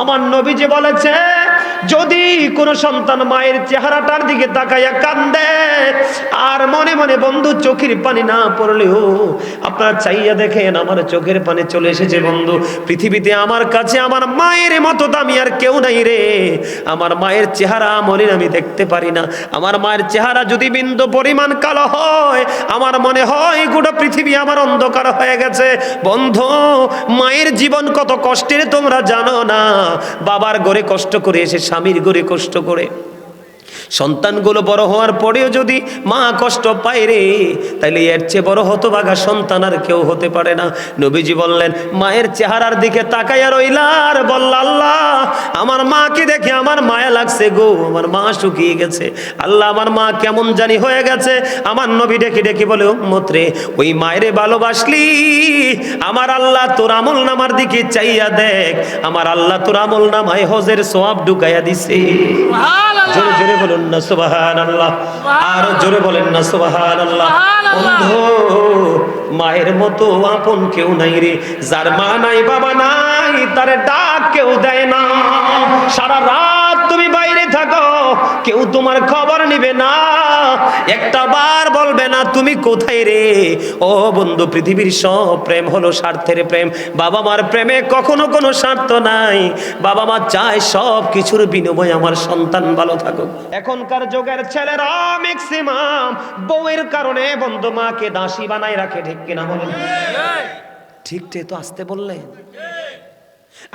আমার নবীজি বলেছে, যদি কোনো সন্তান মায়ের চেহারাটার দিকে তাকাইয়া কান্দে আর মনে মনে বন্ধু চোখের পানি না পড়লেও আপনারা চাইয়া দেখেন আমার চোখের পানি চলে এসেছে বন্ধু। পৃথিবীতে আমার কাছে আমার মায়ের মতো দামি আর কেউ নাই রে। আমার মায়ের চেহারা মনে আমি দেখতে পারি না। আমার মায়ের চেহারা যদি বিন্দু পরিমাণ কালো হয়, আমার মনে হয় গোটা পৃথিবী আমার অন্ধকার হয়ে গেছে। বন্ধু, মায়ের জীবন কত কষ্টের তোমরা জানো না। বাবার ঘরে কষ্ট করে এসে স্বামীর ঘরে কষ্ট করে সন্তানগুলো বড় হওয়ার পরেও যদি মা কষ্ট পায় রে, তাইলে এর চেয়ে বড় হতভাগা সন্তান আর কেউ হতে পারে না। নবীজি বললেন, মায়ের চেহারার দিকে তাকাইয়া রইলা আর বলল, আল্লাহ আমার মাকে দেখে আমার মায়া লাগছে গো, আমার মা শুকিয়ে গেছে। আল্লাহ আমার মা কেমন জানি হয়ে গেছে। আমার নবী ডেকে ডেকে বলে, উম্মত রে, ওই মায়েরে ভালোবাসলি, আমার আল্লাহ তোর আমল নামার দিকে চাইয়া দেখ, আমার আল্লাহ তোর আমল নামায় হজের সওয়াব ঢুকাইয়া দিছে। জোরে জোরে বলুন না সুবহানাল্লাহ, আর জোরে বলেন না সুবহানাল্লাহ। বন্ধু, মায়ের মতো আপন কেউ নাই রে। যার মা নাই বাবা নাই, তারে ডাক কেউ দেয় না। সারা রাত তুমি বাইরে থাকো, কেউ তোমার খবর নিবে না, একটা বার বলবে না তুমি কোথায় রে। ও বন্ধু, পৃথিবীর সব প্রেম হলো স্বার্থের প্রেম। বাবা মার প্রেমে কখনো কোনো স্বার্থ নাই। বাবা মা চায় সব কিছুর বিনিময়ে আমার সন্তান ভালো থাকুক। এখনকার যুগের ছেলেরা ম্যাক্সিমাম বউয়ের কারণে বন্ধু মাকে দাসী বানাই রাখে, ঠিক কিনা বলেন? ঠিক তো আসতে বললে।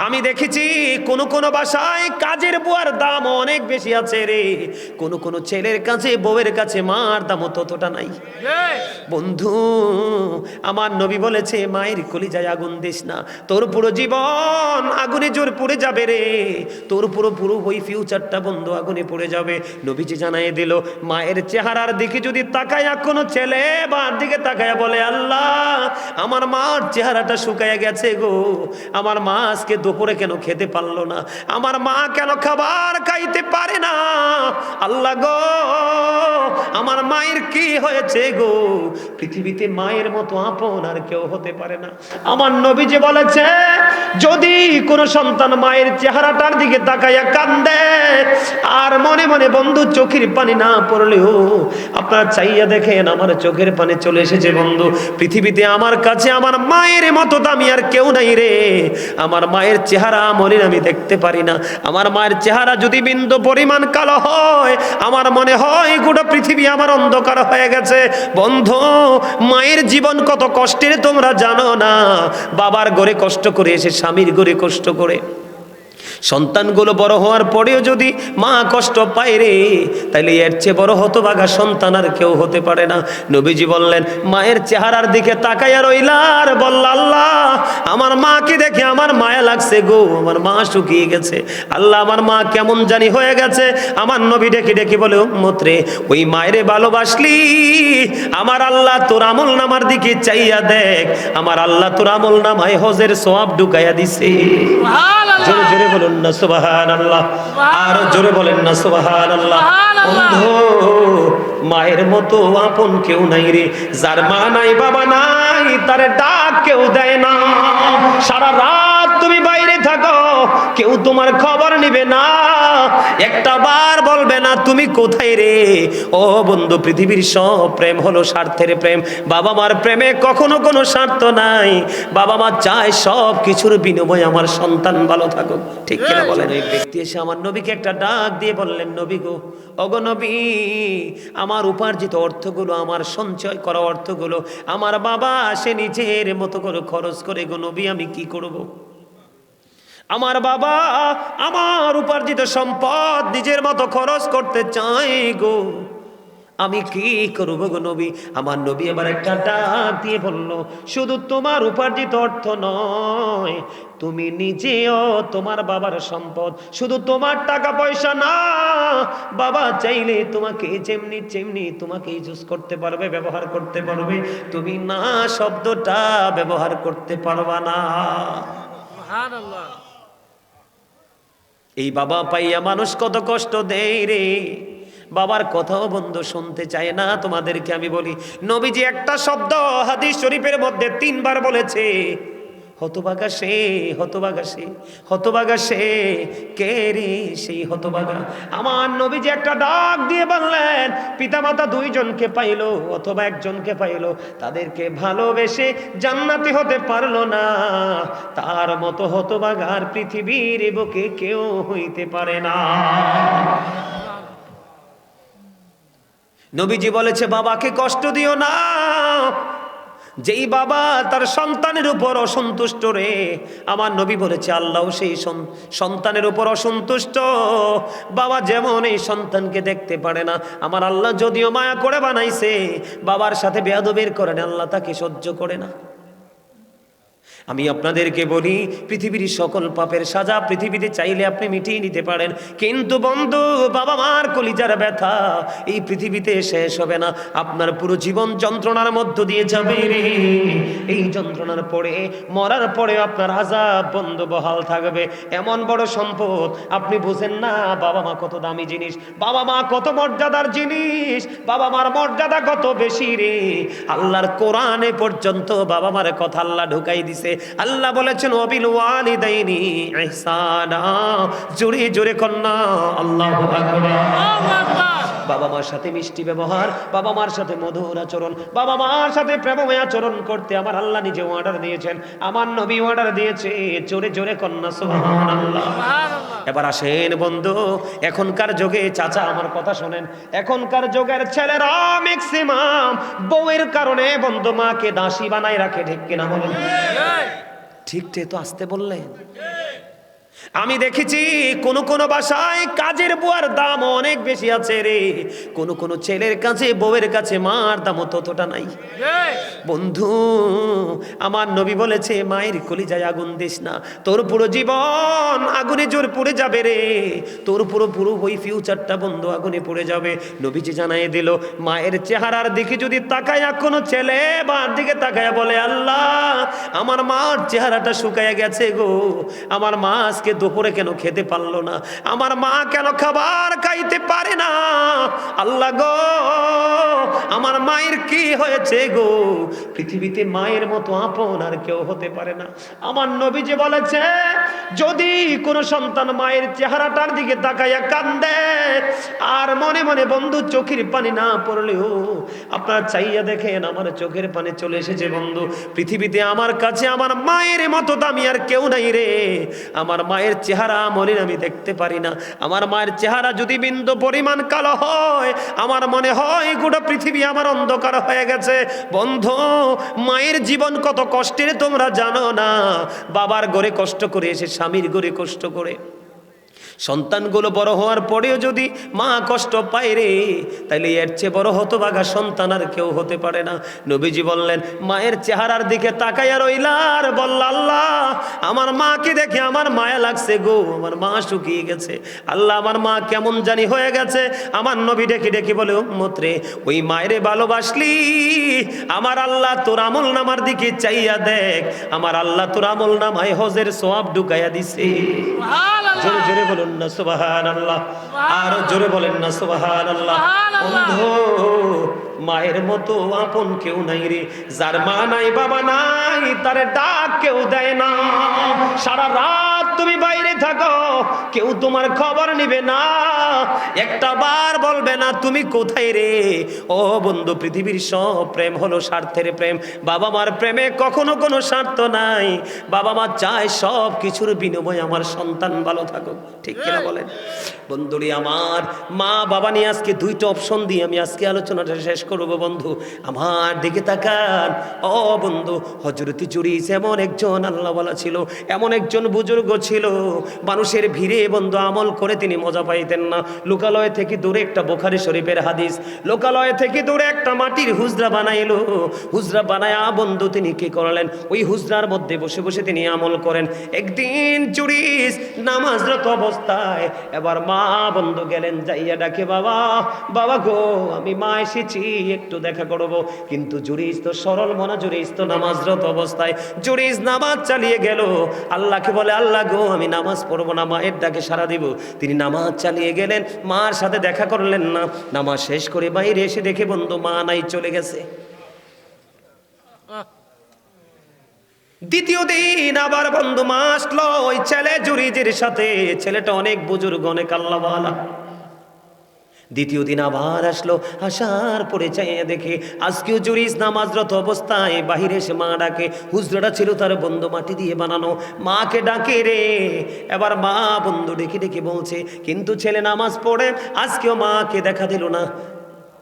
আমি দেখেছি কোন কোন বাসায় কাজের বুয়ার দাম অনেক বেশি আছে রে। কোন কোন ছেলের কাছে বউয়ের কাছে মার দাম ততটা নাই। বন্ধু, আমার নবী বলেছে, মায়ের কলিজায় আগুন দিস না, তোর পুরো জীবন আগুনে জোর পড়ে যাবে রে। তোর পুরো ওই ফিউচারটা বন্ধু আগুনে পড়ে যাবে। নবীজি জানাই দিল, মায়ের চেহারার দিকে যদি তাকায়া কোনো ছেলে বার দিকে তাকায়া বলে, আল্লাহ আমার মার চেহারাটা শুকায়া গেছে গো, আমার মা আজকে দুপুরে কেন খেতে পারলো না, আমার মা কেন খাবার খাইতে পারে না, আল্লাহ গো আমার মায়ের কি হয়েছে গো। পৃথিবীতে মায়ের মতো আপন আর কেউ হতে পারে না। আমার নবীজি বলেছে, যদি কোন সন্তান মায়ের চেহারাটার দিকে তাকাইয়া কান্দে আর মনে মনে বন্ধু চোখের পানি না পড়লেও আপনারা চাইয়া দেখেন আমার চোখের পানি চলে এসেছে বন্ধু। পৃথিবীতে আমার কাছে আমার মায়ের মতো দামি আর কেউ নাই রে। আমার মায়ের চেহারা মনে আমি দেখতে পারি না। আমার মায়ের চেহারা যদি বিন্দু পরিমাণ কালো হয়, আমার মনে হয় গোটা পৃথিবী আমার অন্ধকার হয়ে গেছে। বন্ধু, মায়ের জীবন কত কষ্টের তোমরা জানো না। বাবার ঘরে কষ্ট করে এসে স্বামীর ঘরে কষ্ট করে সন্তানগুলো বড় হওয়ার পরেও যদি মা কষ্ট পায় রে, তাইলে এর চেয়ে বড় হতভাগা সন্তান আর কেউ হতে পারে না। নবীজি বললেন, মায়ের চেহারার দিকে তাকাইয়া রইলা আর বলল, আল্লাহ আমার মাকে দেখে আমার মায়া লাগছে গো, আমার মা শুকিয়ে গেছে। আল্লাহ আমার মা কেমন জানি হয়ে গেছে। আমার নবী ডেকে ডেকে বলে, উম্মত রে, ওই মায়েরে ভালোবাসলি, আমার আল্লাহ তোর আমল নামার দিকে চাইয়া দেখ, আমার আল্লাহ তোর আমল নামায় হজের সওয়াব ঢুকাইয়া দিছে। জোরে জোরে বলুন না সুবহানাল্লাহ, আর জোরে বলেন না সুবহানাল্লাহ। বন্ধু, মায়ের মতো আপন কেউ নাই রে। যার মা নাই বাবা নাই, তারে ডাক কেউ দেয় না। সারা রাত তুমি বাইরে থাকো, কেউ তোমার খবর নিবে না, একটা বার বলবে না তুমি কোথায় রে। ও বন্ধু, পৃথিবীর সব প্রেম হলো স্বার্থের প্রেম। বাবা মার প্রেমে কখনো কোনো স্বার্থ নাই। বাবা মা চায় সব কিছুর বিনিময়ে আমার সন্তান ভালো থাকুক, ঠিক কিনা বলেন? এই ব্যক্তি এসে আমার নবীকে একটা ডাক দিয়ে বললেন, নবী গো, ওগো নবী, আমার উপার্জিত অর্থগুলো, আমার সঞ্চয় করা অর্থগুলো আমার বাবা সে নিজের মতো করে খরচ করে গো নবী, আমি কি করব? আমার বাবা আমার উপার্জিত সম্পদ নিজের মতো খরচ করতে চাই গো, আমি কি করব গো নবী? আমার নবী এবার একটা ডাক দিয়ে বলল, শুধু তোমার উপার্জিত অর্থ নয়, তুমি নিজেও তোমার বাবার সম্পদ, শুধু তোমার টাকা পয়সা না, বাবা চাইলে তোমাকে যেমনি যেমনি তোমাকে ইউজ করতে পারবে, ব্যবহার করতে পারবে, তুমি না শব্দটা ব্যবহার করতে পারবা না। সুবহানাল্লাহ। এই বাবা পাইয়া মানুষ কত কষ্ট দেয় রে। বাবার কথাও বন্ধু শুনতে চায় না। তোমাদেরকে আমি বলি, নবীজি একটা শব্দ হাদিস শরীফের মধ্যে 3 বার বলেছে, হতভাগা সে, হতভাগা সে, হতভাগা সে, কে রে সেই হতভাগা। আমার নবীজি একটা ডাক দিয়ে বললেন, পিতামাতা দুইজনকে পাইলো অথবা একজনকে পাইলো, তাদেরকে ভালোবেসে জান্নাতি হতে পারলো না, তার মতো হতভাগার পৃথিবীর বুকে কেউ হইতে পারে না। নবীজি বলেছে, বাবাকে কষ্ট দিও না। যেই বাবা তার সন্তানের উপর অসন্তুষ্ট রে, আমার নবী বলেছে আল্লাহ সেই সন্তানের উপর অসন্তুষ্ট। বাবা যেমন এই সন্তানকে দেখতে পারে না, আমার আল্লাহ যদিও মায়া করে বানাইছে, বাবার সাথে বেয়াদবির করেন, আল্লাহ তাকে সহ্য করে না। আমি আপনাদেরকে বলি, পৃথিবীর সকল পাপের সাজা পৃথিবীতে চাইলে আপনি মিটিয়ে নিতে পারেন, কিন্তু বন্ধু, বাবা মার কলিজার ব্যথা এই পৃথিবীতে শেষ হবে না। আপনার পুরো জীবন যন্ত্রণার মধ্য দিয়ে যাবে রে। এই যন্ত্রণার পরে, মরার পরে আপনার আযাব বন্ধ বহাল থাকবে। এমন বড় সম্পদ আপনি বুঝেন না, বাবা মা কত দামি জিনিস, বাবা মা কত মর্যাদার জিনিস, বাবা মার মর্যাদা কত বেশি রে। আল্লাহর কোরআনে পর্যন্ত বাবা মার কথা আল্লাহ ঢুকাই দিছে। আল্লাহ বলেছেন, ওয়াবিল ওয়ালিদাইনি ইহসানা। জোরে জোরে কন্যা আল্লাহু আকবার। বাবা মার সাথে মিষ্টি ব্যবহার, বাবা মার সাথে মধুর আচরণ, বাবা মার সাথে প্রেমময় আচরণ করতে আমার আল্লাহ নিজে অর্ডার দিয়েছেন, আমার নবী অর্ডার দিয়েছে। জোরে জোরে কন্যা সুবহানাল্লাহ। এবার আসেন বন্ধু, এখনকার যুগে, চাচা আমার কথা শোনেন, এখনকার যুগের ছেলেরা ম্যাক্সিমাম বউয়ের কারণে বন্ধু মাকে দাসী বানাই রাখে। ঠিক কিনা বলেন? ঠিক তো আসতে বললেন। আমি দেখেছি কোন কোন বাসায় কাজের বুয়ার দাম অনেক বেশি আছে রে, কোন কোন ছেলের কাছে বউয়ের কাছে মার দাম ততটা নাই। বন্ধু, আমার নবী বলেছে, মায়ের কলিজায় আগুন দিস না, তোর পুরো জীবন আগুনে জোর পুড়ে যাবে রে, তোর পুরো ওই ফিউচারটা বন্ধু আগুনে পুড়ে যাবে। নবীজি জানাই দিল, মায়ের চেহারার দিকে যদি তাকায়া কোনো ছেলে মার দিকে তাকায়া বলে, আল্লাহ আমার মার চেহারাটা শুকায়া গেছে গো, আমার মা আজকে দুপুরে কেন খেতে পারলো না, আমার মা কেন খাবার খাইতে পারে না, আল্লাহ গো আমার মায়ের কি হয়েছে গো, পৃথিবীতে মায়ের মতো আপন আর কেউ হতে পারে না। আমার নবী যে বলেছে, যদি কোনো সন্তান মায়ের চেহারাটার দিকে তাকাইয়া কান্দে আর মনে মনে বন্ধু চোখের পানি না পড়লেও আপনারা চাইয়া দেখেন, আমার চোখের পানি চলে এসেছে বন্ধু। পৃথিবীতে আমার কাছে আমার মায়ের মতো দামি আর কেউ নাই রে। আমার মায়ের চেহারা মনে আমি দেখতে পারি না, আমার মায়ের চেহারা যদি বিন্দু পরিমাণ কালো হয়, আমার মনে হয় গোটা পৃথিবী আমার অন্ধকার হয়ে গেছে। বন্ধু, মায়ের জীবন কত কষ্টের তোমরা জানো না। বাবার ঘরে কষ্ট করে এসে স্বামীর ঘরে কষ্ট করে, সন্তানগুলো বড় হওয়ার পরেও যদি মা কষ্ট পায় রে, তাইলে এর চেয়ে বড় হতভাগা সন্তান আর কেউ হতে পারে না। নবীজি বললেন, মায়ের চেহারার দিকে তাকাইয়া রইলা আর বলল, আল্লাহ আমার মাকে দেখে আমার মায়া লাগছে গো, আমার মা শুকিয়ে গেছে, আল্লাহ আমার মা কেমন জানি হয়ে গেছে। আমার নবী ডেকে ডেকে বলে, উম্মত রে, ওই মায়েরে ভালোবাসলি, আমার আল্লাহ তোর আমল নামার দিকে চাইয়া দেখ, আমার আল্লাহ তোর আমল নামায় হজের সওয়াব ঢুকাইয়া দিছে। জোরে জোরে বলুন না সুবহানাল্লাহ, আরো জোরে বলেন না সুবহানাল্লাহ। বন্ধু, মায়ের মতো আপন কেউ নাই রে। যার মা নাই বাবা নাই, তারে ডাক কেউ দেয় না। সারা রাত তুমি বাইরে থাকো, কেউ তোমার খবর নিবে না, একটা বার বলবে না তুমি কোথায় রে। ও বন্ধু, পৃথিবীর সব প্রেম হলো স্বার্থের প্রেম, বাবা মার প্রেমে কখনো কোনো স্বার্থ নাই। বাবা মা চায় সব কিছুর বিনিময়ে আমার সন্তান ভালো থাকুক। ঠিক কিনা বলেন বন্ধুরি? আমার মা বাবা নিয়ে আজকে দুইটা অপশন দিয়ে আমি আজকে আলোচনাটা শেষ করব। বন্ধু আমার দিকে তাকান। ও বন্ধু, হযরত জুরিস এমন একজন আল্লাহওয়ালা ছিল, এমন একজন বুজুর্গ ছিল, মানুষের ভিড়ে বন্ধু আমল করে তিনি মজা পাইতেন না। লোকালয় থেকে দূরে একটা বুখারী শরীফের হাদিস, লোকালয় থেকে দূরে একটা মাটির হুজরা বানাইলো। হুজরা বানায়া বন্ধু তিনি কি করলেন, ওই হুজরার মধ্যে বসে বসে তিনি আমল করেন। একদিন জুরিস নামাজরত অবস্থায়, এবার মা বন্ধু গেলেন, যাইয়া ডাকে, বাবা বাবা গো, আমি মা এসেছি, একটু দেখা করব। কিন্তু জুরিস তো সরল মনা, জুরিস তো নামাজরত অবস্থায়, জুরিস নামাজ চালিয়ে গেল। আল্লাহকে বলে, আল্লাহ গো আমি নামাজ পড়বো না, মায়ের ডাকে সাড়া দিব। তিনি নামাজ চালিয়ে গেলেন, মার সাথে দেখা করলেন না। নামাজ শেষ করে বাইরে এসে দেখে, বন্ধু, মা নাই, চলে গেছে। দ্বিতীয় দিন আবার বন্ধু মা আসলো ওই ছেলে জুরিজের সাথে। ছেলেটা অনেক বুজুর্গ, অনেক আল্লাহওয়ালা। দ্বিতীয় দিন আবার আসলো, আসার পরে চাইয়ে দেখে আজকেও জুরিজ নামাজরত অবস্থায় বাহিরে এসে মা ডাকে। হুজরাটা ছিল তার বন্ধু মাটি দিয়ে বানানো, মাকে ডাকে রে। এবার মা বন্ধু ডেকে ডেকে বলছে, কিন্তু ছেলে নামাজ পড়ে আজকেও মাকে দেখা দিল না।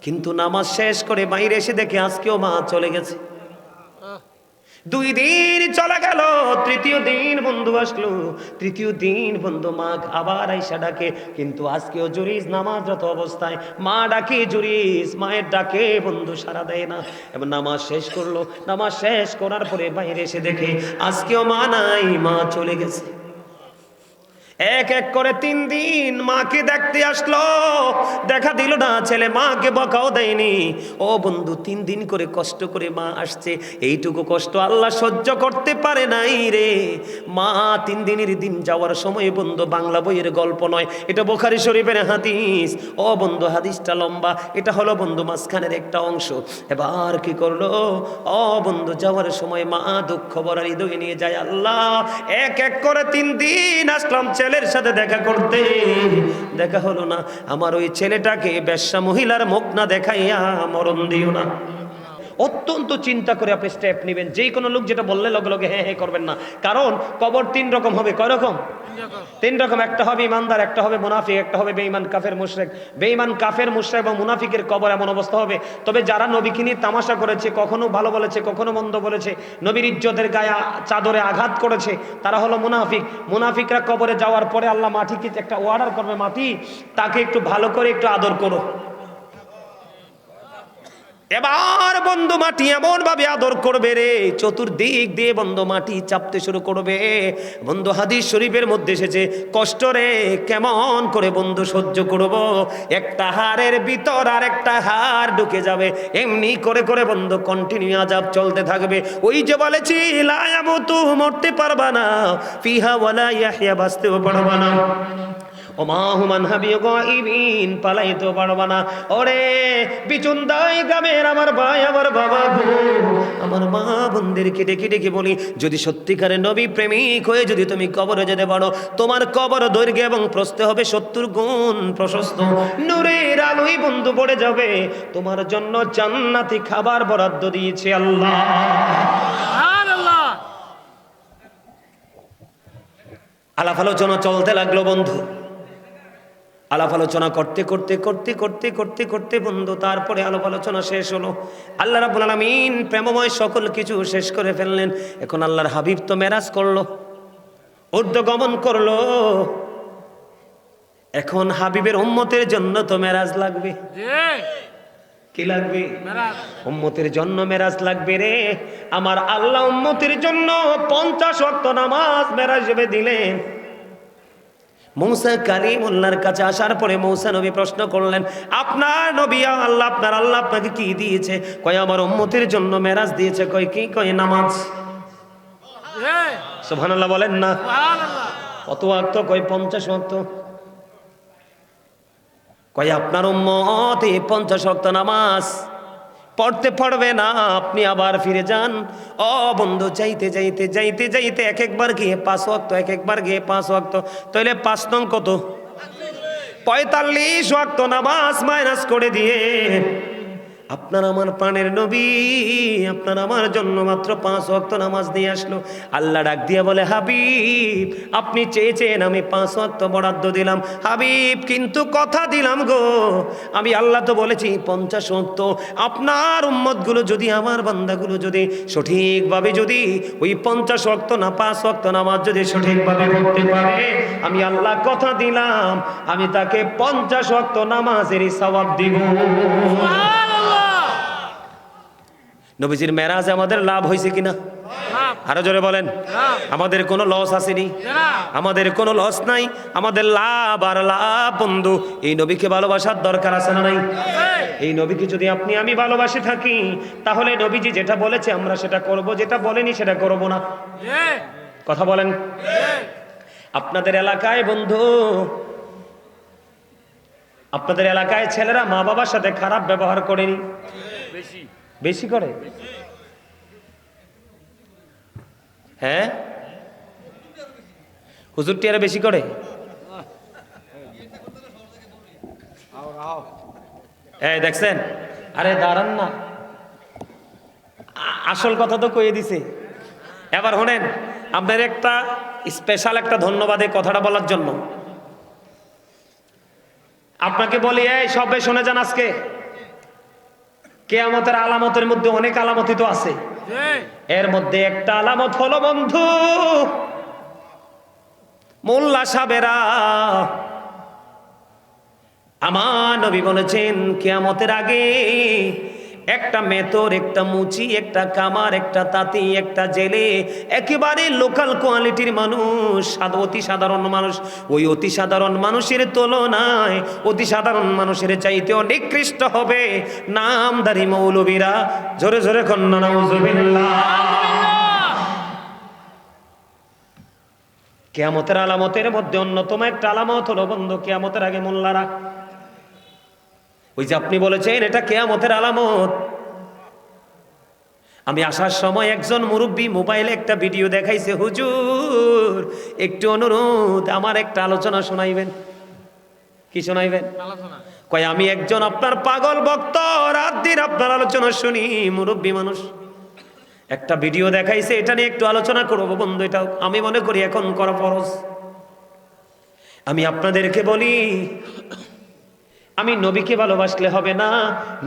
কিন্তু নামাজ শেষ করে বাইরে এসে দেখে আজকেও মা চলে গেছে। 2 দিন চলে গেল, তৃতীয় দিন বন্ধু আসলো। তৃতীয় দিন বন্ধু মা আবার আইসা ডাকে, কিন্তু আজকেও জুরিজ নামাজরত অবস্থায় মা ডাকে জুরিজ, মায়ের ডাকে বন্ধু সাড়া দেয় না। এবার নামাজ শেষ করলো, নামাজ শেষ করার পরে বাইরে এসে দেখে আজকেও মা নাই, মা চলে গেছে। এক এক করে 3 দিন মাকে দেখতে আসলো, দেখা দিল না। ছেলে মাকে বকাও দেয়নি। ও বন্ধু, 3 দিন করে কষ্ট করে মা আসছে, এইটুকু কষ্ট আল্লাহ সহ্য করতে পারে নাই রে। মা 3 দিনের দিন যাওয়ার সময় বন্ধু বাংলা বইয়ের গল্প নয়, এটা বুখারী শরীফের হাদিস। ও বন্ধু, হাদিসটা লম্বা, এটা হলো বন্ধু মাঝখানের একটা অংশ। এবার কি করলো, ও বন্ধু যাওয়ার সময় মা দুঃখ ভরা হৃদয় নিয়ে যায়। আল্লাহ, এক এক করে 3 দিন আসলাম ছেলের সাথে দেখা করতে, দেখা হলো না। আমার ওই ছেলেটাকে বেশ্যা মহিলার মুখ না দেখাইয়া মরণ দিও না। অত্যন্ত চিন্তা করে আপনি স্টেপ নেবেন। যেই কোনো লোক যেটা বললে লগে লগে হ্যাঁ হ্যাঁ করবেন না, কারণ কবর 3 রকম হবে। কয় রকম? 3 রকম। একটা হবে ইমানদার, একটা হবে মুনাফিক, একটা হবে বেঈমান কাফের মুশরিক। বেঈমান কাফের মুশরিক এবং মুনাফিকের কবর এমন অবস্থা হবে। তবে যারা নবীকে নিয়ে তামাশা করেছে, কখনো ভালো বলেছে কখনো মন্দ বলেছে, নবীর ইজ্জতের গায়ে চাদরে আঘাত করেছে, তারা হলো মুনাফিক। মুনাফিকরা কবরে যাওয়ার পরে আল্লাহ মাটিকে একটা অর্ডার করবে, মাটি তাকে একটু ভালো করে একটু আদর করো। এবার বন্ধু মাটি এমন ভাবে আদর করবে রে, চতুর্দিক দিয়ে বন্ধু মাটি চাপতে শুরু করবে। বন্ধু হাদিস শরীফের মধ্যে এসেছে, কষ্ট রে কেমন করে বন্ধু সহ্য করব, একটা হাড়ের ভিতর আর একটা হাড় ঢুকে যাবে, এমনি করে করে বন্ধু কন্টিনিউ আযাব চলতে থাকবে। ওই যে বলেছি লা ইয়ামুতু, মরতে পারবা না, ফিহা ওয়ালা ইয়াহইয়া, বাঁচতেও পারবা না, ওমাহুমান হাবি গাইবিন, পালাইতে পারবা না। ওরে বিচুন্দাই গ্রামের আমার ভাই, আমার বাবা গো, আমার মা বোনদেরকে ডেকে ডেকে বলি, যদি সত্যিকারে নবী প্রেমিক হয়ে যদি তুমি কবরে যেতে পারো, তোমার কবর দৈর্ঘ্য এবং প্রস্থে হবে 70 গুণ প্রশস্ত। নূরের আলোই বন্ধু পড়ে যাবে, তোমার জন্য জান্নাতি খাবার বরাদ্দ দিয়েছে আল্লাহ। সুবহানাল্লাহ। আলাপ আলোচনা চলতে লাগলো বন্ধু। আলাপ আলোচনা করতে করতে করতে করতে করতে করতে বন্ধু তারপরে আলাপ আলোচনা শেষ হলো। আল্লাহ রাব্বুল আলামিন প্রেমময় সকল কিছু শেষ করে ফেললেন। এখন আল্লাহর হাবিব তো মেরাজ করলো, ঊর্ধ্বগমন করলো। এখন হাবিবের উম্মতের জন্য তো মেরাজ লাগবে। কি লাগবে? উম্মতের জন্য মেরাজ লাগবে রে। আমার আল্লাহ উম্মতের জন্য 50 ওয়াক্ত নামাজ মেরাজ হিসেবে দিলেন। মূসা কালিমুল্লাহর কাছে আসার পরে মূসা নবী প্রশ্ন করলেন, আপনার নবী আল্লাহ, আপনার আল্লাহ আপনাকে কি দিয়েছে? কয় আমার উম্মতের জন্য মেরাজ দিয়েছে। কয় কি? কয় নামাজ। সুবহানাল্লাহ বলেন না। কত ওয়াক্ত? কয় 50 ওয়াক্ত। কয় আপনার উম্মত এই 50 ওয়াক্ত নামাজ পড়তে পারবে না, আপনি আবার ফিরে যান। ও বন্ধু, যাইতে যাইতে যাইতে যাইতে এক একবার গিয়ে 5 ওয়াক্ত, এক একবার গিয়ে 5 ওয়াক্ত, তাহলে 5 নং কত? 45 ওয়াক্ত নামাজ মাইনাস করে দিয়ে আপনার আমার প্রাণের নবী আপনার আমার জন্য মাত্র 5 ওয়াক্ত নামাজ দিয়ে আসলো। আল্লাহ ডাক দিয়ে বলে, হাবিব আপনি চেয়েছেন আমি 5 ওয়াক্ত বরাদ্দ দিলাম হাবিব, কিন্তু কথা দিলাম গো, আমি আল্লাহ তো বলেছি 50 ওয়াক্ত। আপনার উম্মতগুলো যদি, আমার বান্দাগুলো যদি সঠিকভাবে যদি ওই 50 ওয়াক্ত না 5 ওয়াক্ত নামাজ যদি সঠিকভাবে পড়তে পারে, আমি আল্লাহ কথা দিলাম আমি তাকে 50 ওয়াক্ত নামাজেরই সওয়াব দিব। নবীজির মেরাজে আমাদের লাভ হয়েছে কিনা? আরো জোরে বলেন। আমাদের কোনো লস আসেনি, আমাদের কোনো লস নাই, আমাদের লাভ আর লাভ। বন্ধু, এই নবীকে ভালোবাসার দরকার আছে না নাই? এই নবীকে যদি আপনি আমি ভালোবাসে থাকি, তাহলে নবীজি যেটা বলেছে আমরা সেটা করব, যেটা বলেনি সেটা করব না। কথা বলেন। আপনাদের এলাকায় বন্ধু, আপনাদের এলাকায় ছেলেরা মা বাবার সাথে খারাপ ব্যবহার করেনি? বেশি করে। হ্যাঁ, হুজুরটি আরো বেশি করে। এই দেখছেন, আরে দাঁড়ান না, আসল কথা তো কয়ে দিছে। এবার শোনেন, আপনার একটা স্পেশাল একটা ধন্যবাদ এই কথাটা বলার জন্য। আপনাকে বলি, এই সবে শুনে যান, আজকে কিয়ামতের আলামতের মধ্যে অনেক আলামতই তো আছে। এর মধ্যে একটা আলামত হলো বন্ধু, মোল্লা সাহেবেরা, আমার নবী বলেছেন কিয়ামতের আগে একটা মেতর, একটা মুচি, একটা কামার, একটা তাঁতি, একটা জেলে, একেবারে লোকাল কোয়ালিটির মানুষ, অতি সাধারণ মানুষ, ওই অতি সাধারণ মানুষের তুলনায় অতি সাধারণ মানুষের চাইতে নিকৃষ্ট হবে নামদারি মৌলবীরা। জোরে জোরে কন্যা নাউজুবিল্লাহ। কিয়ামতের আলামতের মধ্যে অন্যতম একটা আলামত হলো বন্ধু, কিয়ামতের আগে মোল্লারা, ওই যে আপনি বলেছেন এটা কিয়ামতের আলামত। আমি আসার সময় একজন মুরব্বী মোবাইলে একটা ভিডিও দেখাইছে, হুজুর একটু অনুরোধ, আমার একটা আলোচনা শোনাইবেন। কি শোনাইবেন? কয় আমি একজন আপনার পাগল ভক্ত, রাত দিন আপনার আলোচনা শুনি, মুরব্বী মানুষ, একটা ভিডিও দেখাইছে, এটা নিয়ে একটু আলোচনা করবো বন্ধু। এটা আমি মনে করি এখন করা ফরজ। আমি আপনাদেরকে বলি, আমি নবীকে ভালোবাসলে হবে না,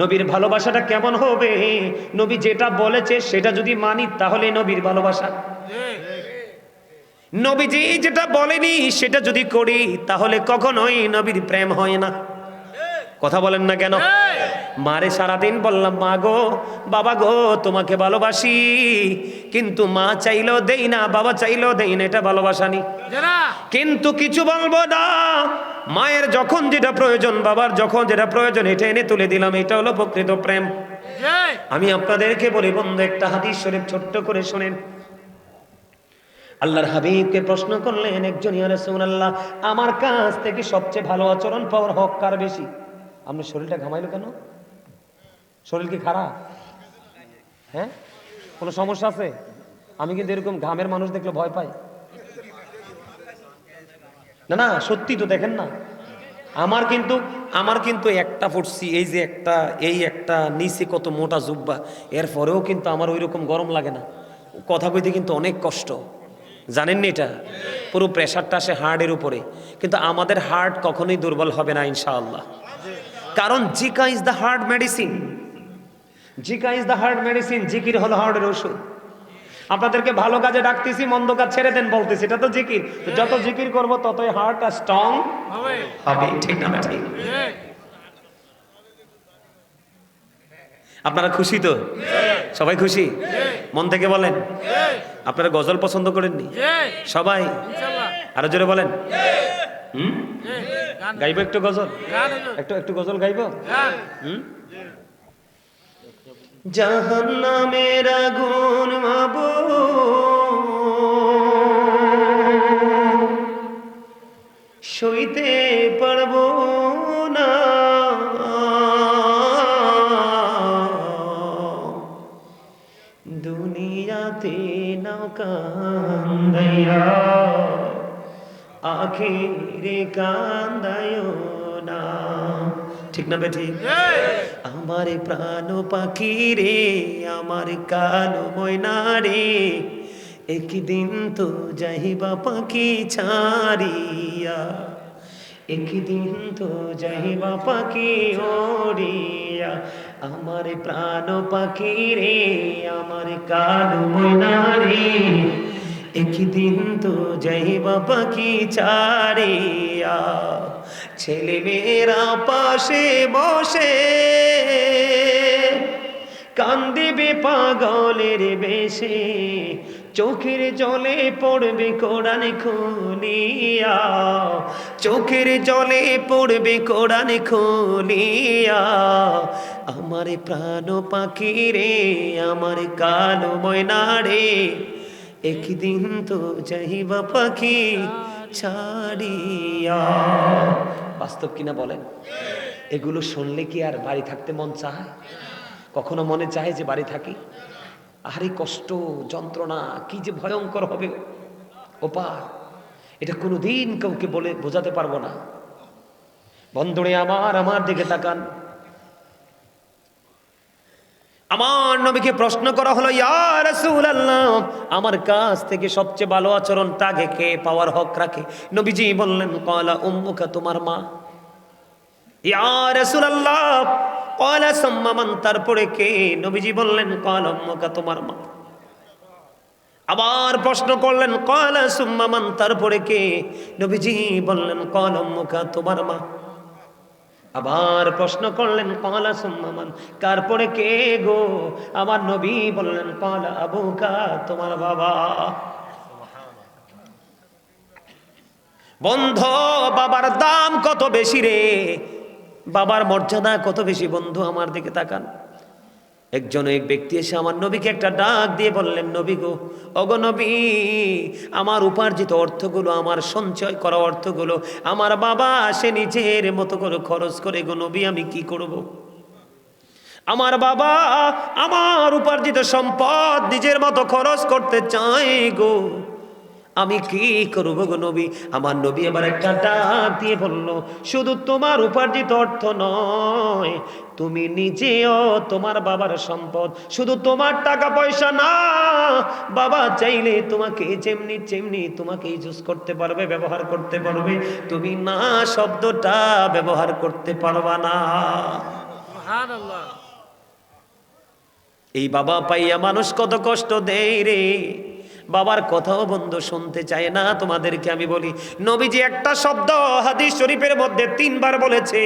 নবীর ভালোবাসাটা কেমন হবে? নবী যেটা বলেছে সেটা যদি মানি তাহলে নবীর ভালোবাসা। নবীজি যেটা বলেনি সেটা যদি করি তাহলে কখনোই নবীর প্রেম হয় না। কথা বলেন না কেন? মারে সারাদিন বললাম, মা গো, বাবা গো, তোমাকে ভালোবাসি, কিন্তু মা চাইলেও দেই না, বাবা চাইলেও দেই না, এটা ভালোবাসা নি। কিন্তু কিছু বলবো না, মায়ের যখন যেটা প্রয়োজন, বাবার যখন যেটা প্রয়োজন, এটা এনে তুলে দিলাম, এটা হলো প্রকৃত প্রেম। আমি আপনাদেরকে বলি বন্ধু, একটা হাদিস শরীফ ছোট্ট করে শোনেন। আল্লাহর হাবিবকে প্রশ্ন করলেন একজন, ইয়া রাসূলুল্লাহ, আমার কাছ থেকে সবচেয়ে ভালো আচরণ পাওয়ার হক কার বেশি? আপনার শরীরটা ঘামাইলো কেন? শরীর কি খারাপ? হ্যাঁ, কোনো সমস্যা আছে? আমি কিন্তু এরকম ঘামের মানুষ দেখলে ভয় পাই। না না, সত্যি তো, দেখেন না, আমার কিন্তু একটা ফুটছি, এই যে একটা নিচে কত মোটা জুব্বা, এরপরেও কিন্তু আমার ওই রকম গরম লাগে না। কথা কইতে কিন্তু অনেক কষ্ট, জানেন নি? এটা পুরো প্রেশারটা আসে হার্টের উপরে, কিন্তু আমাদের হার্ট কখনোই দুর্বল হবে না ইনশাআল্লাহ। কারণ Zika is the heart medicine, Zika is the heart medicine, জিকির হলো হার্টের ওষুধ। আপনাদেরকে ভালো কাজে ডাকতেছি, মন্দ কাজ ছেড়ে দেন বলতেছি, এটা তো জিকির। যত জিকির করব ততই হার্টটা স্ট্রং হবে, ঠিক না? ঠিক। আপনারা খুশি তো? সবাই খুশি? মন থেকে বলেন। আপনারা গজল পছন্দ করেননি সবাই? আরো জোরে বলেন। গাইব একটু গজল, একটু গজল গাইব। জাহান্নামের আগুন মাবুদ, সইতে পারবো না, দুনিয়াতে নৌকা কান্দাইয়া, আখিরে কান্দায়ও না। ঠিক না বেঠিক? আমার প্রাণ পাখি রে, আমার কালো ময়না রে, একদিন তো যাইবা পাখি ছাড়িয়া, একদিন তো যাইবা পাখি ওড়িয়া। আমার প্রাণ পাখি রে, আমার কালো ময়না রে, একদিন তো যাইবা পাখি ছাড়িয়া। ছেলে মেয়েরা পাশে বসে কান্দিবে পাগলের বেশে, চোখের জলে পড়বে কোরআন খুলিয়া, চোখের জলে পড়বে কোরআন খুলিয়া। আমার প্রাণ পাখি রে, আমার কালো ময়না রে, একদিন তো যাইবা পাখি ছাড়িয়া। বাস্তব কিনা বলেন? এগুলো শুনলে কি আর বাড়ি থাকতে মন চায়? কখনো মনে চায় যে বাড়ি থাকি? আহারে কষ্ট যন্ত্রণা কি যে ভয়ঙ্কর হবে ওপার, এটা কোনোদিন কাউকে বলে বোঝাতে পারবো না। বন্ধুরে আমার দিকে তাকান। আমার নবীকে প্রশ্ন করা হলো, ইয়া রাসূলুল্লাহ, আমার কাছ থেকে সবচেয়ে ভালো আচরণটা কে পাওয়ার হক রাখে? নবীজি বললেন, ক্বালা উম্মুকা, তোমার মা। ইয়া রাসূলুল্লাহ, ক্বালা সুম্মা মান, তারপরে কে? নবীজি বললেন, ক্বালা উম্মুকা, তোমার মা। আবার প্রশ্ন করলেন, ক্বালা সুম্মা মান, তারপরে কে? নবীজি বললেন, ক্বালা উম্মুকা, তোমার মা। আবার প্রশ্ন করলেন, ক্বালা সুম্মা মান, তারপরে কে গো? আমার নবী বললেন, ক্বালা আবুকা, তোমার বাবা। বন্ধু, বাবার দাম কত বেশি রে, বাবার মর্যাদা কত বেশি। বন্ধু আমার দিকে তাকান। এক ব্যক্তি এসে আমার নবীকে একটা ডাক দিয়ে বললেন, নবী গো, ওগো নবী, আমার উপার্জিত অর্থগুলো, আমার সঞ্চয় করা অর্থগুলো আমার বাবা সে নিজের মতো করে খরচ করে, গো নবী আমি কি করব? আমার বাবা আমার উপার্জিত সম্পদ নিজের মতো খরচ করতে চায় গো, আমি কি করব গো নবী? আমার নবী আবার একটা ডাক দিয়ে বলল, শুধু তোমার উপার্জিত অর্থ নয়, তুমি নিজেও তোমার বাবার সম্পদ, শুধু তোমার টাকা পয়সা না, বাবা চাইলে তোমাকে যেমনি তোমাকে ইউজ করতে পারবে, ব্যবহার করতে পারবে, তুমি না শব্দটা ব্যবহার করতে পারবা না। সুবহানাল্লাহ। এই বাবা পাইয়া মানুষ কত কষ্ট দেয় রে। বাবার কথাও বন্ধু শুনতে চায় না। তোমাদেরকে আমি বলি, নবীজি একটা শব্দ হাদিস শরীফের মধ্যে 3 বার বলেছে,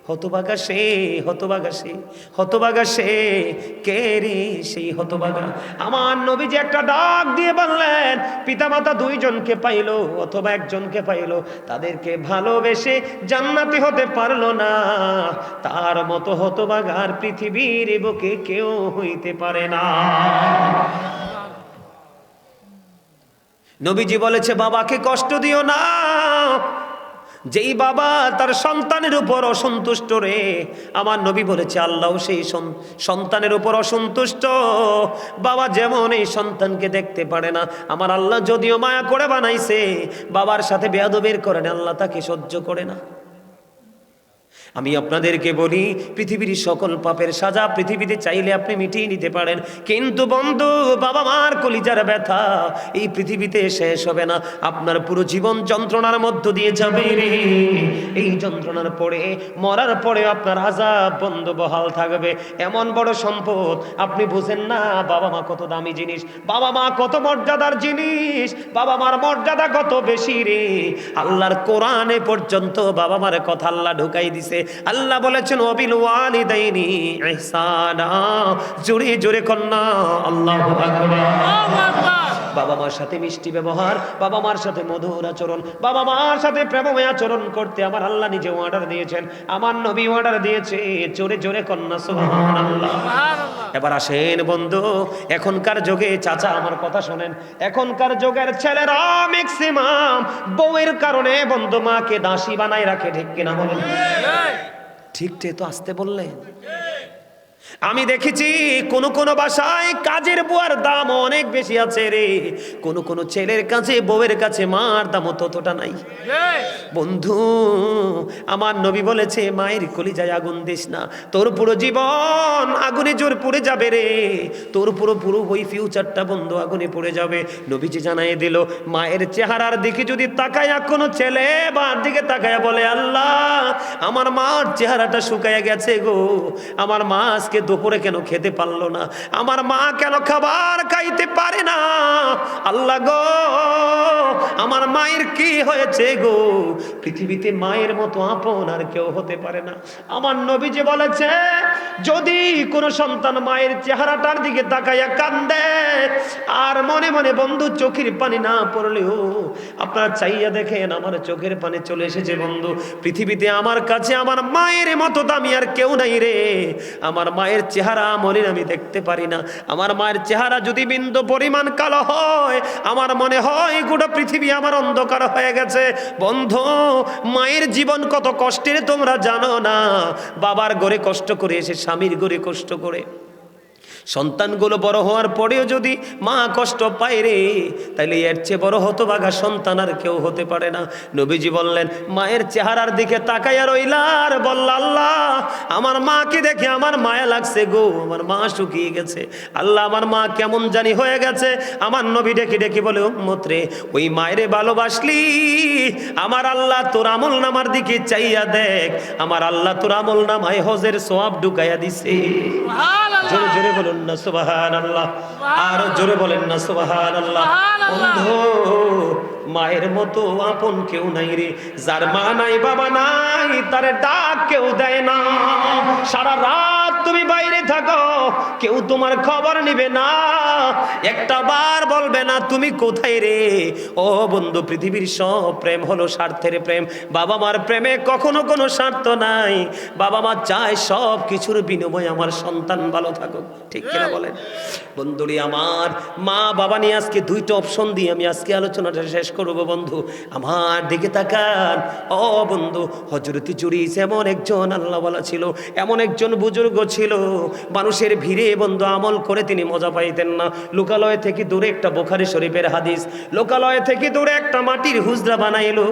হতভাগা সে, হতভাগা সে, হতভাগা সে। কে রে সেই হতভাগা? আমার নবীজি একটা ডাক দিয়ে বললেন, পিতামাতা 2 জনকে পাইলো অথবা 1 জনকে পাইলো, তাদেরকে ভালোবেসে জান্নাতি হতে পারলো না, তার মতো হতভাগার পৃথিবীর বুকে কেউ হইতে পারে না। নবীজি বলেছে, বাবাকে কষ্ট দিও না। যেই বাবা তার সন্তানের উপর অসন্তুষ্ট রে, আমার নবী বলেছে আল্লাহ সেই সন্তানের উপর অসন্তুষ্ট। বাবা যেমন এই সন্তানকে দেখতে পারে না, আমার আল্লাহ যদিও মায়া করে বানাইছে, বাবার সাথে বেয়াদবির করেন, আল্লাহ তাকে সহ্য করে না। আমি আপনাদেরকে বলি, পৃথিবীর সকল পাপের সাজা পৃথিবীতে চাইলে আপনি মিটিয়ে নিতে পারেন, কিন্তু বন্ধু, বাবা মার কলিজার ব্যথা এই পৃথিবীতে শেষ হবে না। আপনার পুরো জীবন যন্ত্রণার মধ্য দিয়ে যাবে রে। এই যন্ত্রণার পরে, মরার পরে আপনার আযাব বন্ধ বহাল থাকবে। এমন বড় সম্পদ আপনি বুঝেন না, বাবা মা কত দামি জিনিস, বাবা মা কত মর্যাদার জিনিস, বাবা মার মর্যাদা কত বেশি রে। আল্লাহর কোরআনে পর্যন্ত বাবা মার কথা আল্লাহ ঢুকাই দিছে। আল্লাহ বলেছেন, ওয়াবিল ওয়ালিদাইনি ইহসানা। জোরে জোরে কন্যা আল্লাহু আকবার। বাবা মার সাথে মিষ্টি ব্যবহার, বাবা মার সাথে মধুর আচরণ, বাবা মার সাথে প্রেমময় আচরণ করতে আমার আল্লাহ নিজে অর্ডার দিয়েছেন, আমার নবী অর্ডার দিয়েছে। জোরে জোরে কন্যা সুবহানাল্লাহ। এবার আসেন বন্ধু, এখনকার যুগে, চাচা আমার কথা শোনেন, এখনকার যুগের ছেলেরা ম্যাক্সিমাম বউয়ের কারণে বন্ধু মাকে দাসী বানায় রাখে। ঠিক কিনা বলেন? ঠিক তো আসতে বললেন। আমি দেখেছি কোন বাসায় কাজের বুয়ার দাম অনেক বেশি আছে রে। কোন ছেলের কাছে, বউয়ের কাছে মার দাম ততটা নাই। বন্ধু, আমার নবী বলেছে, মায়ের কলিজায় আগুন দিস না, তোর পুরো জীবন আগুনে জোর পড়ে যাবে রে। তোর পুরো ওই ফিউচারটা বন্ধু আগুনে পড়ে যাবে। নবীজি জানাই দিল, মায়ের চেহারার দিকে যদি তাকায়া কোনো ছেলে বার দিকে তাকায়া বলে, আল্লাহ আমার মার চেহারাটা শুকায়া গেছে গো, আমার মা আজকে দুপুরে কেন খেতে পারলো না, আমার মা কেন খাবার খাইতে পারে না, আল্লাহ গো আমার মায়ের কি হয়েছে গো। পৃথিবীতে মায়ের মতো আপন আর কেউ হতে পারে না। আমার নবী যে বলেছে, যদি কোনো সন্তান মায়ের চেহারাটার দিকে তাকাইয়া কান্দে আর মনে মনে বন্ধু চোখের পানি না পড়লেও, আপনারা চাইয়া দেখেন আমার চোখের পানি চলে এসেছে বন্ধু। পৃথিবীতে আমার কাছে আমার মায়ের মতো দামি আর কেউ নাই রে। আমার মায়ের চেহারা মলিন আমি দেখতে পারি না। আমার মায়ের চেহারা যদি বিন্দু পরিমাণ কালো হয়, আমার মনে হয় গোটা পৃথিবী আমার অন্ধকার হয়ে গেছে। বন্ধু, মায়ের জীবন কত কষ্টের তোমরা জানো না। বাবার ঘরে কষ্ট করে এসে স্বামীর ঘরে কষ্ট করে, সন্তানগুলো বড় হওয়ার পরেও যদি মা কষ্ট পায় রে, তাইলে এর চেয়ে বড় হতভাগা সন্তান আর কেউ হতে পারে না। নবীজি বললেন, মায়ের চেহারার দিকে তাকাইয়া রইলা আর বলল, আল্লাহ আমার মাকে দেখে আমার মায়া লাগছে গো, আমার মা শুকিয়ে গেছে, আল্লাহ আমার মা কেমন জানি হয়ে গেছে। আমার নবী ডেকে ডেকে বলে, উম্মত রে, ওই মায়েরে ভালোবাসলি, আমার আল্লাহ তোর আমল নামার দিকে চাইয়া দেখ, আমার আল্লাহ তোর আমল নামায় হজের সওয়াব ঢুকাইয়া দিছে। জোরে জোরে বলুন না সুবহানাল্লাহ, আর জোরে বলেন না সুবহানাল্লাহ। বন্ধু, মায়ের মতো আপন কেউ নাই রে। যার মা নাই বাবা নাই, তারে ডাক কেউ দেয় না। সারা রাত তুমি বাইরে থাকো, কেউ তোমার খবর নিবে না, একটা বার বলবে না তুমি কোথায় রে। ও বন্ধু, পৃথিবীর সব প্রেম হলো স্বার্থের প্রেম। বাবা মার প্রেমে কখনো কোনো স্বার্থ নাই। বাবা মা চায় সব কিছুর বিনিময়ে আমার সন্তান ভালো থাকুক, ঠিক কিনা বলেন? বন্ধুরি আমার, মা বাবা নিয়ে আজকে দুইটা অপশন দিয়ে আমি আজকে আলোচনাটা শেষ করব। বন্ধু আমার দিকে তাকান। ও বন্ধু, হযরত জুরিস এমন একজন আল্লাহওয়ালা ছিল, এমন একজন বুজুর্গ ছিল, মানুষের ভিড়ে বন্ধু আমল করে তিনি মজা পাইতেন না। লোকালয় থেকে দূরে একটা বুখারী শরীফের হাদিস, লোকালয় থেকে দূরে একটা মাটির হুজরা বানাইলো।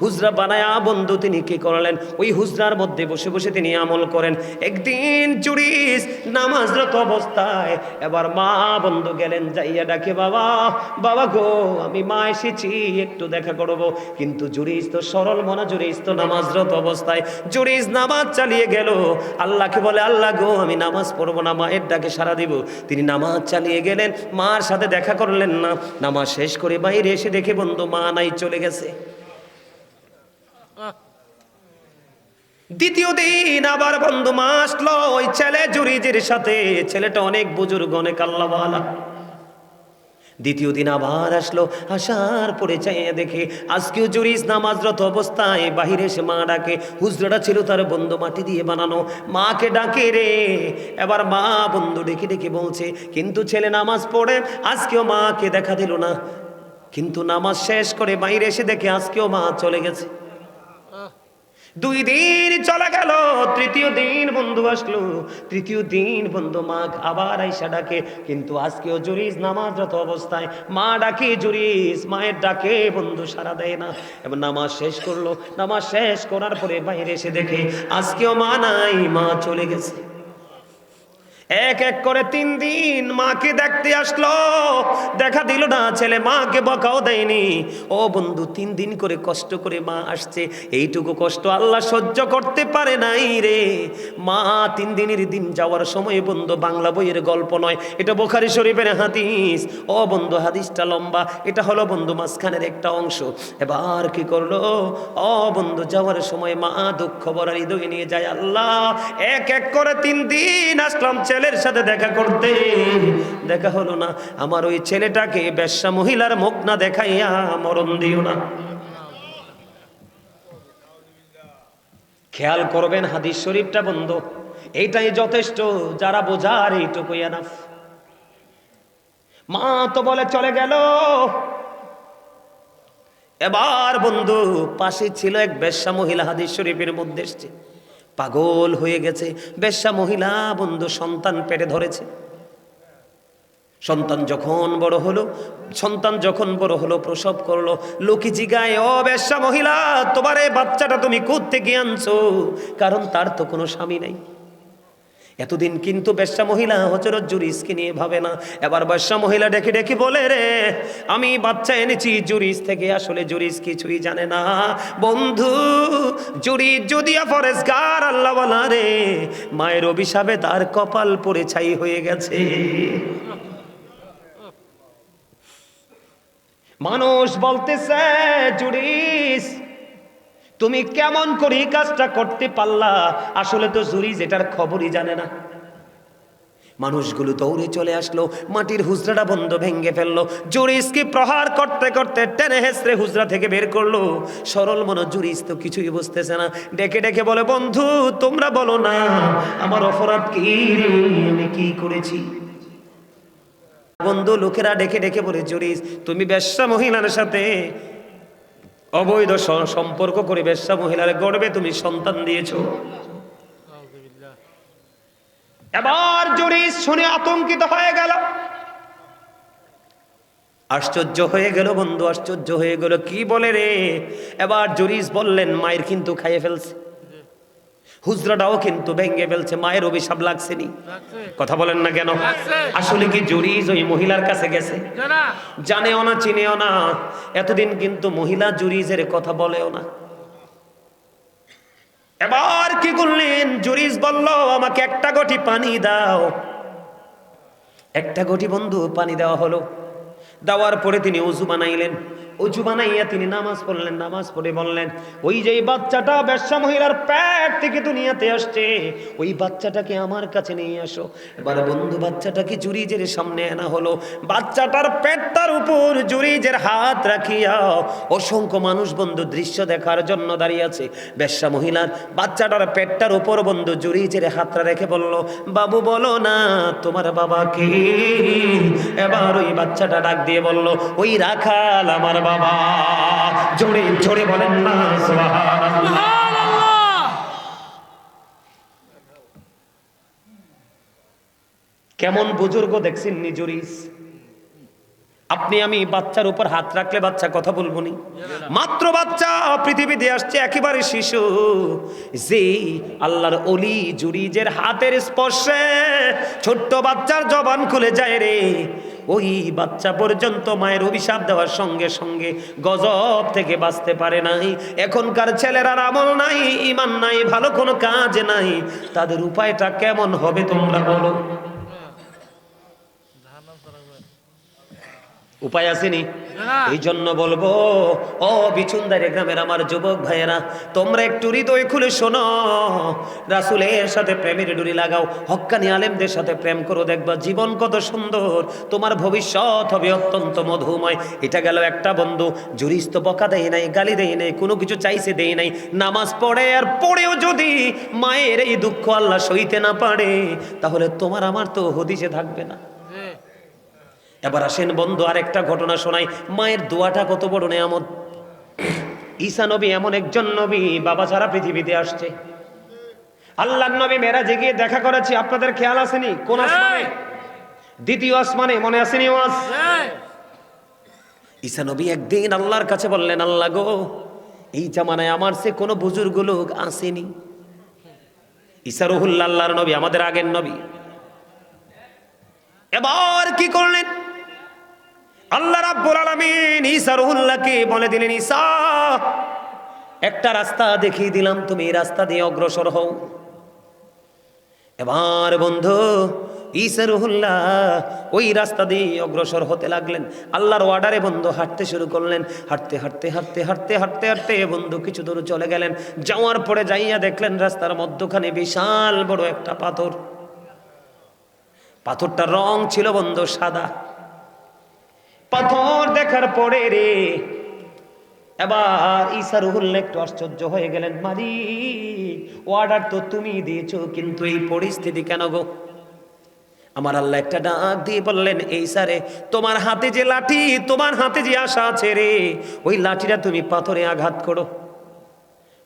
হুজরা বানায়া বন্ধু তিনি কি করলেন, ওই হুজরার মধ্যে বসে বসে তিনি আমল করেন। একদিন জুরিস নামাজরত অবস্থায়, এবার মা বন্ধু গেলেন, যাইয়া ডাকে, বাবা বাবা গো, আমি মা এসেছি, একটু দেখা করব। কিন্তু জুরিস তো সরল মনা, জুরিস তো নামাজরত অবস্থায়, জুরিস নামাজ চালিয়ে গেল। আল্লাহকে বলে, আল্লাহ গো, আমি নামাজ পড়বো না, মায়ের ডাকে সাড়া দিব। তিনি নামাজ চালিয়ে গেলেন, মার সাথে দেখা করলেন না। নামাজ শেষ করে বাইরে এসে দেখে বন্ধু মা নাই, চলে গেছে। দ্বিতীয় দিন আবার বন্ধু মা আসলো ওই ছেলে জুরিজের সাথে। ছেলেটা অনেক বুজুর্গ, অনেক আল্লাহওয়ালা। দ্বিতীয় দিন আবার আসলো, আসার পরে চাইয়া দেখে আজকেও জুরিস নামাজরত অবস্থায়। বাহিরে এসে মা ডাকে, হুজরাটা ছিল তার বন্ধু মাটি দিয়ে বানানো, মাকে ডাকে রে। এবার মা বন্ধু ডেকে ডেকে বলছে, কিন্তু ছেলে নামাজ পড়ে, আজকেও মাকে দেখা দিল না। কিন্তু নামাজ শেষ করে বাইরে এসে দেখে আজকেও মা চলে গেছে। 2 দিন চলে গেল, তৃতীয় দিন বন্ধু আসলো। তৃতীয় দিন বন্ধু মা আবার আইসা ডাকে, কিন্তু আজকেও জুরিস নামাজরত অবস্থায়। মা ডাকে জুরিস, মায়ের ডাকে বন্ধু সাড়া দেয় না। এবার নামাজ শেষ করলো, নামাজ শেষ করার পরে বাইরে এসে দেখে আজকেও মা নাই, মা চলে গেছে। এক এক করে 3 দিন মাকে দেখতে আসলো, দেখা দিল না। ছেলে মাকে বকাও দেয়নি। ও বন্ধু, 3 দিন করে কষ্ট করে মা আসছে, এইটুকু কষ্ট আল্লাহ সহ্য করতে পারে নাই রে। মা 3 দিনের দিন যাওয়ার সময় বন্ধু, বাংলা বইয়ের গল্প নয়, এটা বুখারী শরীফের হাদিস। ও বন্ধু, হাদিসটা লম্বা, এটা হলো বন্ধু মাঝখানের একটা অংশ। এবার কি করলো, ও বন্ধু, যাওয়ার সময় মা দুঃখ ভরা হৃদয় নিয়ে যায়। আল্লাহ, এক এক করে 3 দিন আসলাম ছেলের সাথে দেখা করতে, দেখা হলো না। আমার ওই ছেলেটাকে বেশ্যা মহিলার মুখ না দেখাইয়া মরণ দিও না। খেয়াল করবেন হাদিস শরীফটা বন্ধু, এইটাই যথেষ্ট, যারা বোঝার এইটুকুই এনাফ। মা তো বলে চলে গেল। এবার বন্ধু পাশে ছিল এক বেশ্যা মহিলা, হাদিস শরীফের মধ্যে এসছে, পাগল হয়ে গেছে। বেশ্যা মহিলা বন্ধু সন্তান পেটে ধরেছে। সন্তান যখন বড় হলো প্রসব করলো। লোকে জিগায়, ও বেশ্যা মহিলা, তোমার এই বাচ্চাটা তুমি কোত্থেকে আনছো? কারণ তার তো কোনো স্বামী নাই। এতদিন কিন্তু বেশ্যা মহিলা হযরত জুরিসকে নিয়ে ভাবে না। এবার বেশ্যা মহিলা ডেকে ডেকে বলে, রে আমি বাচ্চা এনেছি জুরিস থেকে। আসলে জুরিস কিছুই জানে না বন্ধু। জুরিস যদিও ফরেজগার আল্লাহওয়ালা রে, মায়ের অভিশাপে তার কপাল পড়ে ছাই হয়ে গেছে। মানুষ বলতেছে, জুরিস তুমি কেমন করে এই কাজটা করতে পারলা? আসলে তো জুরিস এটার খবরই জানে না। মানুষগুলো দৌড়ে চলে আসলো, মাটির হুজরাটা বন্ধ ভেঙে ফেললো। জুরিসকে প্রহার করতে করতে টেনে হেসড়ে হুজরা থেকে বের করলো। সরল মন জুরিস তো কিছুই বুঝতেছে না, ডেকে ডেকে বলে, বন্ধু তোমরা বলো না আমার অপরাধ কি, আমি কি করেছি? বন্ধু লোকেরা ডেকে ডেকে বলে, জুরিস তুমি বেশ্যা মহিলার সাথে অবৈধ সম্পর্ক করে বেশ্যা মহিলার গর্ভে তুমি সন্তান দিয়েছো। এবার জুরিস শুনে আতঙ্কিত হয়ে গেল, আশ্চর্য হয়ে গেল বন্ধু, আশ্চর্য হয়ে গেল, কি বলে রে? এবার জুরিস বললেন মায়ের কিন্তু খাইয়ে ফেলছে, হুজরাটাও কিন্তু ভেঙে ফেলছে, মায়ের অভিশাপ লাগছেনি। কথা বলেন না কেন? আসলে কি জুরিস ওই মহিলার কাছে গেছে? জানেও না, চিনেও না, এতদিন কিন্তু মহিলা জুরিসের কথা বলেও না। এবার কি করলেন? জুরিস বলল আমাকে একটা ঘটি পানি দাও। একটা ঘটি বন্ধু পানি দেওয়া হলো। দেওয়ার পরে তিনি উযু বানাইলেন, উযু বানাইয়া তিনি নামাজ পড়লেন। নামাজ পড়ে বললেন ওই যে বাচ্চাটা বেশ্যা মহিলার পেট থেকে দুনিয়াতে আসছে, ওই বাচ্চাটাকে আমার কাছে নিয়ে আসো। এবার বন্ধু বাচ্চাটাকে জুরিজের সামনে আনা হলো। বাচ্চাটার পেটটার উপর জুরিজের হাত রাখিয়া অসংখ্য মানুষ বন্ধু দৃশ্য দেখার জন্য দাঁড়িয়ে আছে। বেশ্যা মহিলার বাচ্চাটার পেটটার উপর বন্ধু জুরিজের হাতটা রেখে বলল, বাবু বলো না তোমার বাবা কে? এবার ওই বাচ্চাটা ডাক দিয়ে বলল, ওই রাখাল আমার বাবা। জোরে জোরে বলেন না সুবহানাল্লাহ। কেমন বুজুর্গ দেখছেন জুরিস? আপনি আমি বাচ্চার উপর হাত রাখলে বাচ্চা কথা বলবো নি? মাত্র বাচ্চা পৃথিবীতে আসছে, একেবারে শিশু, যে আল্লাহর ওলি জুরিজের হাতের স্পর্শে ছোট্ট বাচ্চার জবান খুলে যায় রে। ওই বাচ্চা পর্যন্ত মায়ের অভিশাপ দেওয়ার সঙ্গে সঙ্গে গজব থেকে বাঁচতে পারে নাই। এখনকার ছেলেরা আমল নাই, ঈমান নাই, ভালো কোনো কাজ নাই, তাদের উপায়টা কেমন হবে তোমরা বলো? উপায় আসেনি? এই জন্য বলবো ও বিচুনদারি গ্রামের আমার যুবক ভাইয়েরা, তোমরা একটু হৃদয় খুলে শোনো, রাসূলের সাথে প্রেমের ডুরি লাগাও, হক্কানি আলেমদের সাথে প্রেম করো, দেখবা জীবন কত সুন্দর, তোমার ভবিষ্যৎ হবে অত্যন্ত মধুময়। এটা গেল একটা বন্ধু। জুরিস তো বকা দেয় নাই, গালি দেয় নাই, কোনো কিছু চাইছে দেয় নাই, নামাজ পড়ে, আর পড়েও যদি মায়ের এই দুঃখ আল্লাহ সইতে না পারে, তাহলে তোমার আমার তো হদিসে থাকবে না। এবার আসেন বন্ধু আরেকটা ঘটনা শোনাই। মায়ের দোয়াটা কত বড় নেয়ামত। ঈসা নবী এমন একজন নবী, বাবা ছাড়া পৃথিবীতে আসছে। আল্লাহর নবী মেরাজে গিয়ে দেখা করেছি, আপনাদের খেয়াল আসেনি? কোন আসমানে? দ্বিতীয় আসমানে, মনে আসেনি ওয়াজ? ঈসা নবী একদিন আল্লাহর কাছে বললেন, আল্লাহ গো, এই জামানায় আমার সে কোনো বুজুর্গ লোক আসেনি। ঈসা রুহুল্লাহ, আল্লাহর নবী, আমাদের আগের নবী। এবার কি করলেন? আল্লাহ রাব্বুল আলামিন ঈসা রুহুল্লাহকে বলে দিলেন, ঈসা একটা রাস্তা দেখিয়ে দিলাম, তুমি এই রাস্তা দিয়ে অগ্রসর হও। এবার বন্ধু ঈসা রুহুল্লাহ ওই রাস্তা দিয়ে অগ্রসর হতে লাগলেন। আল্লাহর অর্ডারে বন্ধু হাঁটতে শুরু করলেন। হাঁটতে হাঁটতে হাঁটতে হাঁটতে হাঁটতে হাঁটতে বন্ধু কিছু দূর চলে গেলেন। যাওয়ার পরে যাইয়া দেখলেন রাস্তার মধ্যখানে বিশাল বড় একটা পাথর। পাথরটার রং ছিল বন্ধু সাদা। পাথর দেখার পরে রে এবার ঈসা রুহুল্লাহ একটু আশ্চর্য হয়ে গেলেন, মালিক অর্ডার তো তুমি দিয়েছো, কিন্তু এই পরিস্থিতি কেন গো? আমার আল্লাহ একটা ডাক দিয়ে বললেন, ঈসা রে, তোমার হাতে যে লাঠি, তোমার হাতে যে আশা আছে রে, ওই লাঠিটা তুমি পাথরে আঘাত করো।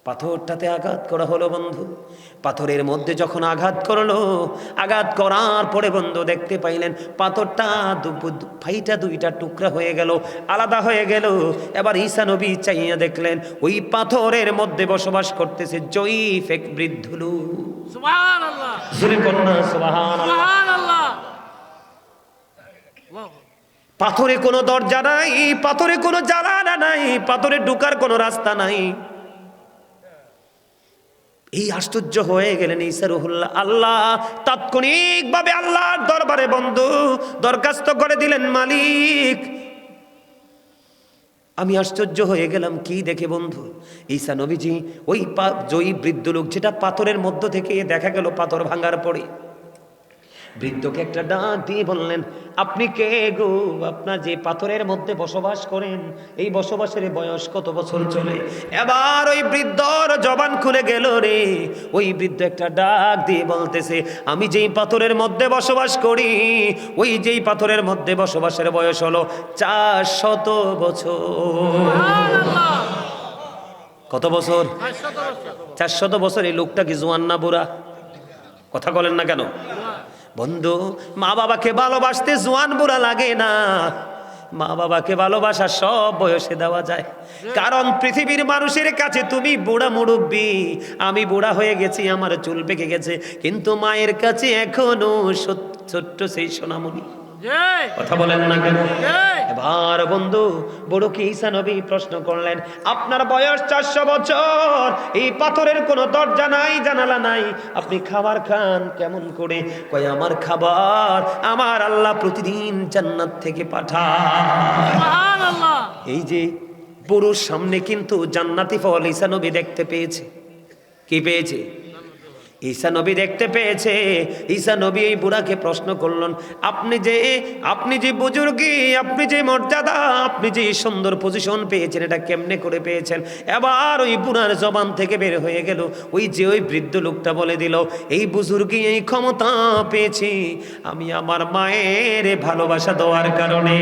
পাথরটাতে আঘাত করা হলো বন্ধু। পাথরের মধ্যে যখন আঘাত করলো, আঘাত করার পরে বন্ধু দেখতে পাইলেন পাথরটা ফাইটা দুইটা টুকরা হয়ে গেল, আলাদা হয়ে গেল। এবার ঈসা নবী চাইয়া দেখলেন ওই পাথরের মধ্যে বসবাস করতেছে জয়ীফ এক বৃদ্ধ লোক। সুবহানাল্লাহ, জোরে কন্যা সুবহানাল্লাহ। পাথরে কোনো দরজা নাই, পাথরে কোনো জানালা নাই, পাথরে ঢোকার কোনো রাস্তা নাই। এই আশ্চর্য হয়ে গেলেন ঈসা রুহুল্লাহ। আল্লাহ তাৎক্ষণিকভাবে আল্লাহর দরবারে বন্ধু দরখাস্ত করে দিলেন, মালিক আমি আশ্চর্য হয়ে গেলাম কি দেখে বন্ধু। ঈসা নবীজি ওই জয়ী বৃদ্ধ লোক, যেটা পাথরের মধ্য থেকে দেখা গেল পাথর ভাঙার পরে, বৃদ্ধকে একটা ডাক দিয়ে বললেন, আপনি কে গো? আপনার যে পাথরের মধ্যে বসবাস করেন, এই বসবাসের বয়স কত বছর চলে? এবার ওই বৃদ্ধর জবান খুলে গেল রে। ওই বৃদ্ধ একটা ডাক দিয়ে বলতেছে, আমি যেই পাথরের মধ্যে বসবাস করি, ওই যেই পাথরের মধ্যে বসবাসের বয়স হলো 400 বছর। কত বছর? 400 বছর। এই লোকটা কি জোয়ান না বুড়া? কথা বলেন না কেন? বন্ধু, মা বাবাকে ভালোবাসতে জোয়ান বুড়া লাগে না, মা বাবাকে ভালোবাসা সব বয়সে দেওয়া যায়। কারণ পৃথিবীর মানুষের কাছে তুমি বুড়া মুরব্বী, আমি বুড়া হয়ে গেছি, আমার চুল পেকে গেছে, কিন্তু মায়ের কাছে এখনো ছোট্ট সেই সোনামণি। কথা বলেন না কেন? এবার বন্ধু, বড় কি ঈসা নবী প্রশ্ন করলেন, আপনার বয়স 400 বছর, এই পাথরের কোনো দরজা নাই, জানালা নাই, আপনি খাবার খান কেমন করে? কয় আমার খাবার আমার আল্লাহ প্রতিদিন জান্নাত থেকে পাঠায়। সুবহানাল্লাহ। এই যে পুরুষ সামনে কিন্তু জান্নাতি ফল ঈসা নবী দেখতে পেয়েছে। কি পেয়েছে? ঈসা নবী দেখতে পেয়েছে। ঈসা নবী এই বুড়াকে প্রশ্ন করলেন, আপনি যে বুজুর্গি, আপনি যে মর্যাদা, আপনি যে সুন্দর পজিশন পেয়েছেন, এটা কেমনে করে পেয়েছেন? এবার ওই বুড়ার জবান থেকে বের হয়ে গেল, ওই বৃদ্ধ লোকটা বলে দিল, এই বুজুর্গি, এই ক্ষমতা পেয়েছি আমি আমার মায়ের ভালোবাসা দেওয়ার কারণে।